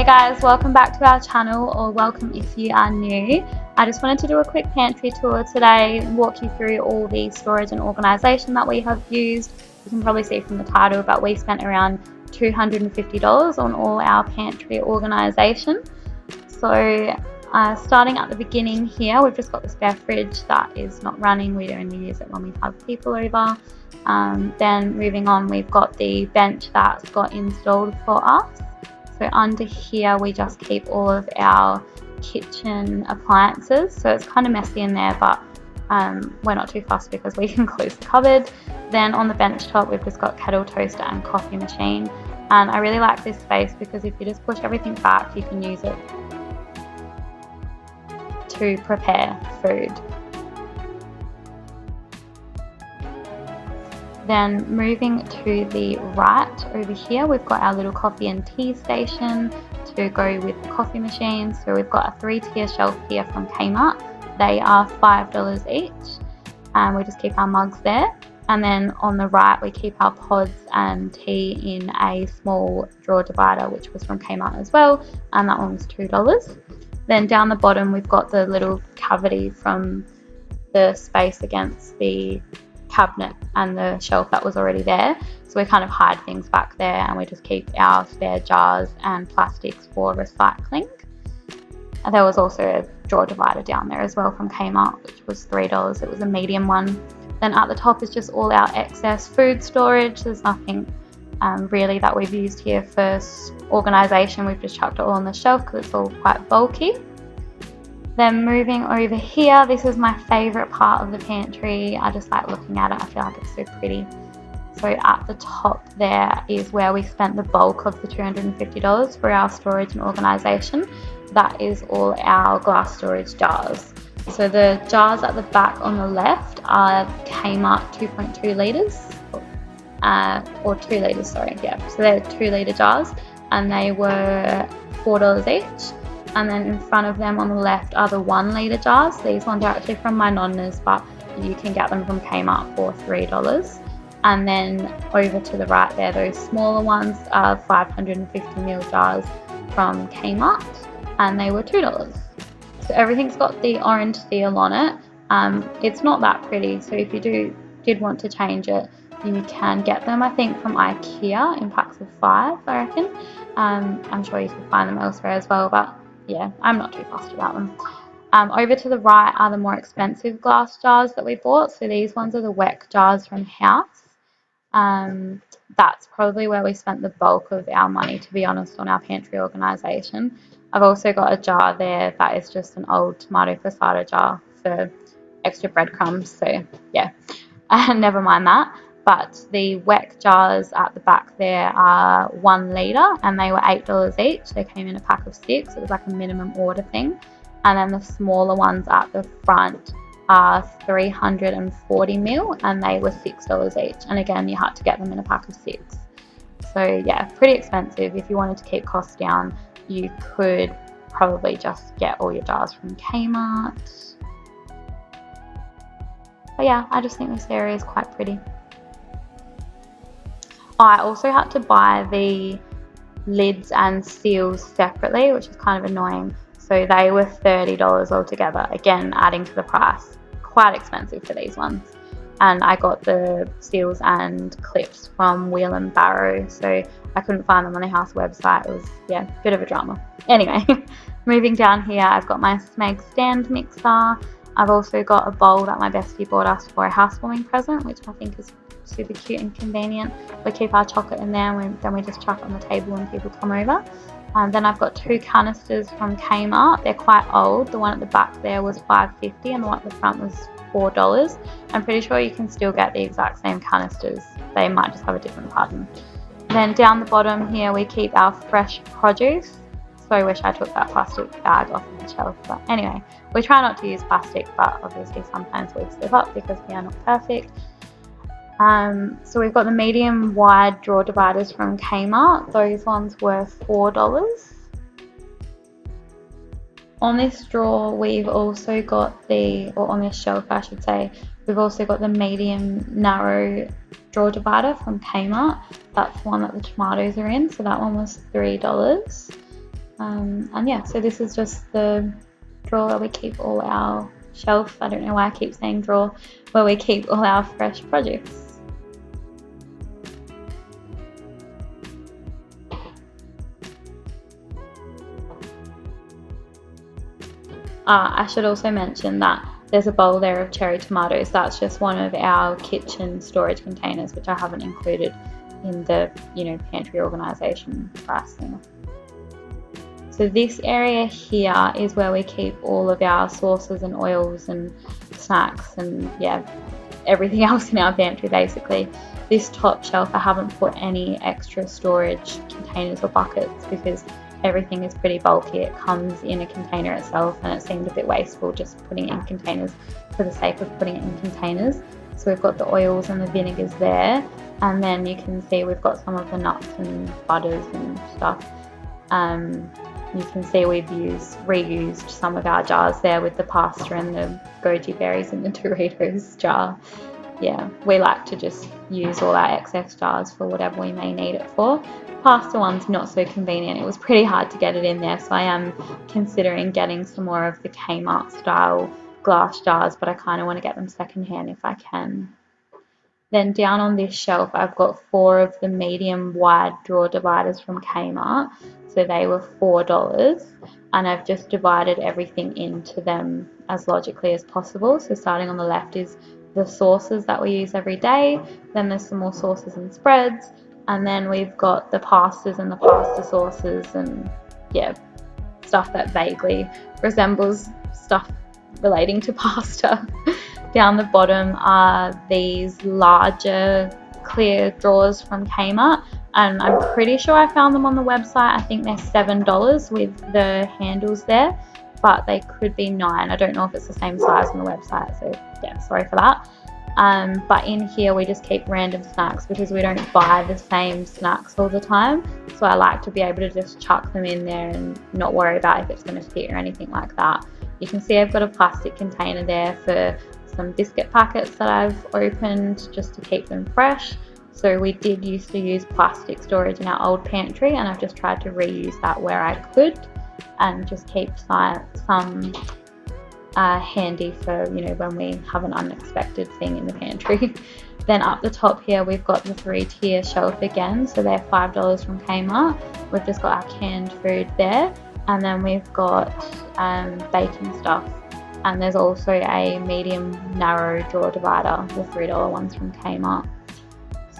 Hey guys, welcome back to our channel, or welcome if you are new. I just wanted to do a quick pantry tour today, walk you through all the storage and organisation that we have used. You can probably see from the title, but we spent around $250 on all our pantry organisation. So starting at the beginning here, we've just got the spare fridge that is not running. We only use it when we have people over. Then moving on, we've got the bench that's got installed for us. So under here we just keep all of our kitchen appliances. So it's kind of messy in there, but we're not too fussed because we can close the cupboard. Then on the bench top we've just got kettle, toaster and coffee machine. And I really like this space because if you just push everything back, you can use it to prepare food. Then moving to the right over here, we've got our little coffee and tea station to go with the coffee machine. So we've got a 3-tier shelf here from Kmart. They are $5 each, and we just keep our mugs there. And then on the right, we keep our pods and tea in a small drawer divider, which was from Kmart as well, and that one was $2. Then down the bottom, we've got the little cavity from the space against the cabinet and the shelf that was already there, so we kind of hide things back there, and we just keep our spare jars and plastics for recycling. And there was also a drawer divider down there as well from Kmart, which was $3. It was a medium one. Then at the top is just all our excess food storage. There's nothing really that we've used here for organisation. We've just chucked it all on the shelf because it's all quite bulky. Then moving over here, this is my favourite part of the pantry. I just like looking at it. I feel like it's so pretty. So at the top there is where we spent the bulk of the $250 for our storage and organisation. That is all our glass storage jars. So the jars at the back on the left are Kmart 2.2 litres, or 2 litres, sorry, yeah. So they're 2 litre jars, and they were $4 each. And then in front of them on the left are the 1 litre jars. These ones are actually from my nonna's, but you can get them from Kmart for $3. And then over to the right there, those smaller ones are 550ml jars from Kmart, and they were $2. So everything's got the orange seal on it. It's not that pretty, so if you did want to change it, you can get them, I think, from IKEA in packs of 5, I reckon. I'm sure you can find them elsewhere as well, but yeah, I'm not too fussed about them. Over to the right are the more expensive glass jars that we bought. So these ones are the Weck jars from House. That's probably where we spent the bulk of our money, to be honest, on our pantry organisation. I've also got a jar there that is just an old tomato passata jar for extra breadcrumbs. So yeah, never mind that. But the Weck jars at the back there are 1 litre, and they were $8 each. They came in a pack of 6. It was like a minimum order thing. And then the smaller ones at the front are 340ml, and they were $6 each. And again, you had to get them in a pack of 6. So yeah, pretty expensive. If you wanted to keep costs down, you could probably just get all your jars from Kmart. But yeah, I just think this area is quite pretty. I also had to buy the lids and seals separately, which is kind of annoying. So they were $30 altogether, again adding to the price. Quite expensive for these ones. And I got the seals and clips from Wheel and Barrow, so I couldn't find them on the House website. It was, yeah, a bit of a drama. Anyway, moving down here, I've got my Smeg stand mixer. I've also got a bowl that my bestie bought us for a housewarming present, which I think is super cute and convenient. We keep our chocolate in there, and then we just chuck it on the table when people come over. Then I've got 2 canisters from Kmart. They're quite old. The one at the back there was $5.50 and the one at the front was $4. I'm pretty sure you can still get the exact same canisters. They might just have a different pattern. Then down the bottom here we keep our fresh produce. So I wish I took that plastic bag off of the shelf, but anyway, we try not to use plastic, but obviously sometimes we slip up because we are not perfect. So we've got the medium wide drawer dividers from Kmart. Those ones were $4. On this drawer we've also got on this shelf I should say, we've also got the medium narrow drawer divider from Kmart. That's the one that the tomatoes are in, so that one was $3. And yeah, so this is just the drawer where we keep all our shelf, I don't know why I keep saying drawer, where we keep all our fresh produce. I should also mention that there's a bowl there of cherry tomatoes. That's just one of our kitchen storage containers, which I haven't included in the, pantry organisation pricing. So this area here is where we keep all of our sauces and oils and snacks and everything else in our pantry basically. This top shelf I haven't put any extra storage containers or buckets because everything is pretty bulky. It comes in a container itself and it seemed a bit wasteful just putting it in containers for the sake of putting it in containers. So we've got the oils and the vinegars there, and then you can see we've got some of the nuts and butters and stuff. You can see we've reused some of our jars there with the pasta and the goji berries in the Doritos jar. Yeah, we like to just use all our excess jars for whatever we may need it for. Pasta one's not so convenient. It was pretty hard to get it in there, so I am considering getting some more of the Kmart style glass jars, but I kind of want to get them secondhand if I can. Then down on this shelf, I've got 4 of the medium wide drawer dividers from Kmart. So they were $4, and I've just divided everything into them as logically as possible. So starting on the left is the sauces that we use every day. Then there's some more sauces and spreads. And then we've got the pastas and the pasta sauces and stuff that vaguely resembles stuff relating to pasta. Down the bottom are these larger clear drawers from Kmart, and I'm pretty sure I found them on the website. I think they're $7 with the handles there, but they could be $9. I don't know if it's the same size on the website, so sorry for that. But in here we just keep random snacks because we don't buy the same snacks all the time, so I like to be able to just chuck them in there and not worry about if it's going to fit or anything like that. You can see I've got a plastic container there for some biscuit packets that I've opened just to keep them fresh. So we did used to use plastic storage in our old pantry, and I've just tried to reuse that where I could and just keep some handy for when we have an unexpected thing in the pantry. Then up the top here we've got the 3-tier shelf again, so they're $5 from Kmart. We've just got our canned food there, and then we've got baking stuff. And there's also a medium narrow drawer divider, the $3 ones from Kmart.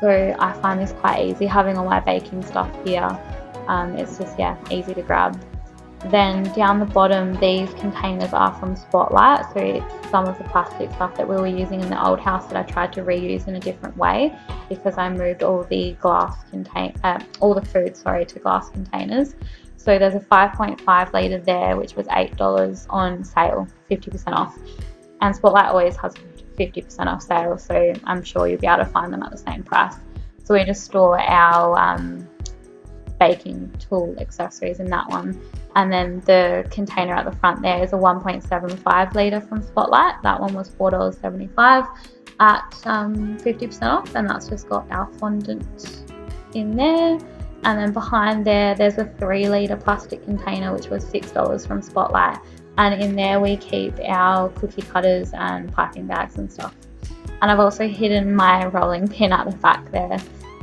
So I find this quite easy, having all my baking stuff here. It's just easy to grab. Then down the bottom, these containers are from Spotlight, so it's some of the plastic stuff that we were using in the old house that I tried to reuse in a different way because I moved all the food to glass containers. So there's a 5.5 litre there, which was $8 on sale, 50% off. And Spotlight always has 50% off sale, so I'm sure you'll be able to find them at the same price. So we just store our baking tool accessories in that one. And then the container at the front there is a 1.75 litre from Spotlight. That one was $4.75 at 50% off, and that's just got our fondant in there. And then behind there's a 3 litre plastic container which was $6 from Spotlight, and in there we keep our cookie cutters and piping bags and stuff. And I've also hidden my rolling pin at the back there.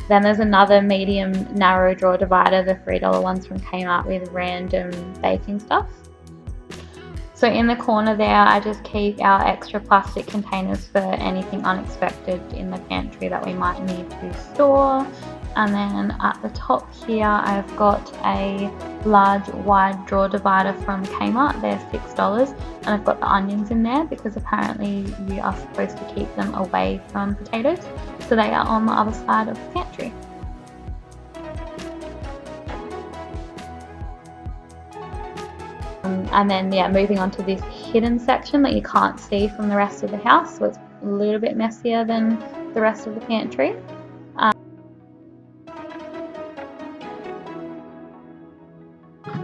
Then there's another medium narrow drawer divider, the $3 ones from Kmart, with random baking stuff. So in the corner there I just keep our extra plastic containers for anything unexpected in the pantry that we might need to store. And then at the top here I've got a large wide drawer divider from Kmart. They're $6, and I've got the onions in there because apparently you are supposed to keep them away from potatoes, so they are on the other side of the pantry. And then moving on to this hidden section that you can't see from the rest of the house, so it's a little bit messier than the rest of the pantry.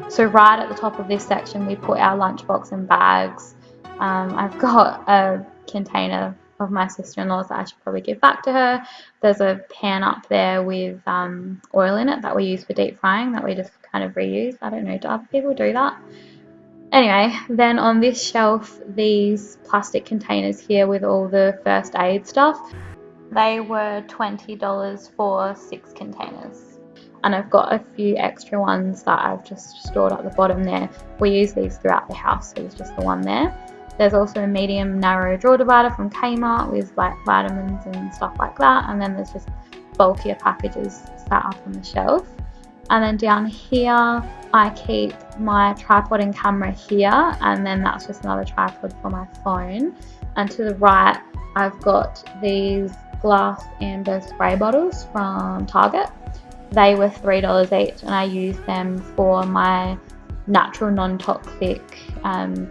So right at the top of this section we put our lunchbox and bags. I've got a container of my sister-in-law's that I should probably give back to her. There's a pan up there with oil in it that we use for deep frying that we just kind of reuse. I don't know, do other people do that? Anyway, then on this shelf, these plastic containers here with all the first aid stuff, they were $20 for 6 containers. And I've got a few extra ones that I've just stored at the bottom there. We use these throughout the house, so there's just the one there. There's also a medium narrow drawer divider from Kmart with like vitamins and stuff like that. And then there's just bulkier packages sat up on the shelf. And then down here, I keep my tripod and camera here, and then that's just another tripod for my phone. And to the right, I've got these glass amber spray bottles from Target. They were $3 each, and I use them for my natural non-toxic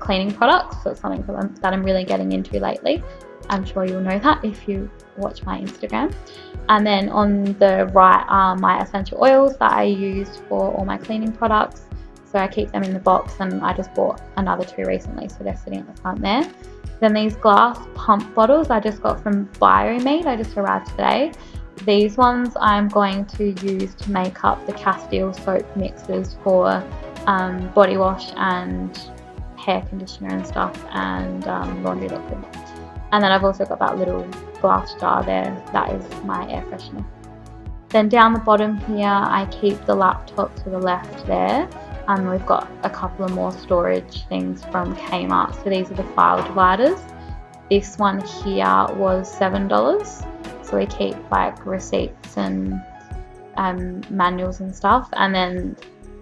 cleaning products. So it's something that I'm really getting into lately. I'm sure you'll know that if you watch my Instagram. And then on the right are my essential oils that I use for all my cleaning products. So I keep them in the box, and I just bought another 2 recently, so they're sitting at the front there. Then these glass pump bottles I just got from BioMe. I just arrived today. These ones I'm going to use to make up the Castile soap mixes for body wash and hair conditioner and stuff, and laundry liquid. And then I've also got that little glass jar there, that is my air freshener. Then down the bottom here, I keep the laptop to the left there. We've got a couple of more storage things from Kmart. So these are the file dividers. This one here was $7. So we keep like receipts and manuals and stuff, and then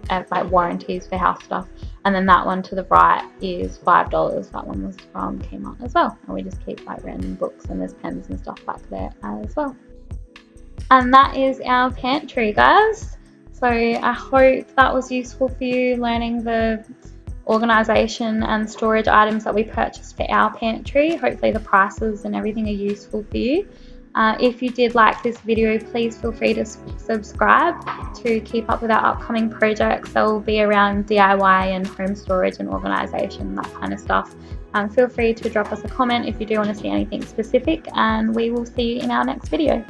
like warranties for house stuff. And then that one to the right is $5. That one was from Kmart as well. And we just keep like random books, and there's pens and stuff back there as well. And that is our pantry, guys. So I hope that was useful for you, learning the organisation and storage items that we purchased for our pantry. Hopefully the prices and everything are useful for you. If you did like this video, please feel free to subscribe to keep up with our upcoming projects. They will be around DIY and home storage and organisation, that kind of stuff. Feel free to drop us a comment if you do want to see anything specific, and we will see you in our next video.